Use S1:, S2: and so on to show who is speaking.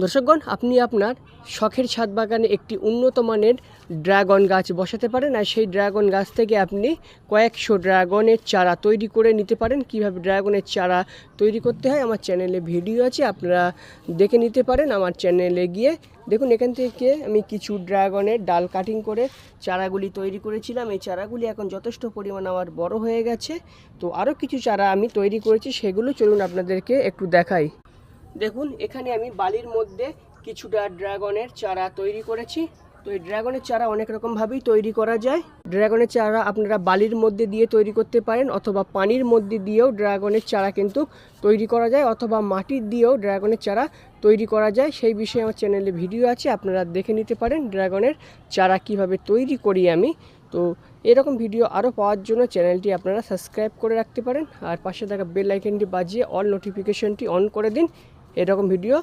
S1: দর্শকগণ, আপনি আপনার শখের ছাদ বাগানে একটি উন্নত মানের ড্রাগন গাছ বসাতে পারেন, আর সেই ড্রাগন গাছ থেকে আপনি কয়েকশো ড্রাগনের চারা তৈরি করে নিতে পারেন। কিভাবে ড্রাগনের চারা তৈরি করতে হয় আমার চ্যানেলে ভিডিও আছে, আপনারা দেখে নিতে পারেন আমার চ্যানেলে গিয়ে। দেখুন, এখান থেকে আমি কিছু ড্রাগনের ডাল কাটিং করে চারাগুলি তৈরি করেছিলাম। এই চারাগুলি এখন যথেষ্ট পরিমাণ আমার বড় হয়ে গেছে। তো আরও কিছু চারা আমি তৈরি করেছি, সেগুলো চলুন আপনাদেরকে একটু দেখাই। দেখুন, এখানে আমি বালির মধ্যে কিছুটা ড্রাগনের চারা তৈরি করেছি। তো এই ড্রাগনের চারা অনেক রকমভাবেই তৈরি করা যায়। ড্রাগনের চারা আপনারা বালির মধ্যে দিয়ে তৈরি করতে পারেন, অথবা পানির মধ্যে দিয়েও ড্রাগনের চারা কিন্তু তৈরি করা যায়, অথবা মাটির দিয়েও ড্রাগনের চারা তৈরি করা যায়। সেই বিষয়ে আমার চ্যানেলে ভিডিও আছে, আপনারা দেখে নিতে পারেন ড্রাগনের চারা কিভাবে তৈরি করি আমি। তো এরকম ভিডিও আরও পাওয়ার জন্য চ্যানেলটি আপনারা সাবস্ক্রাইব করে রাখতে পারেন, আর পাশে থাকা বেল আইকনটি বাজিয়ে অল নোটিফিকেশনটি অন করে দিন এরকম ভিডিও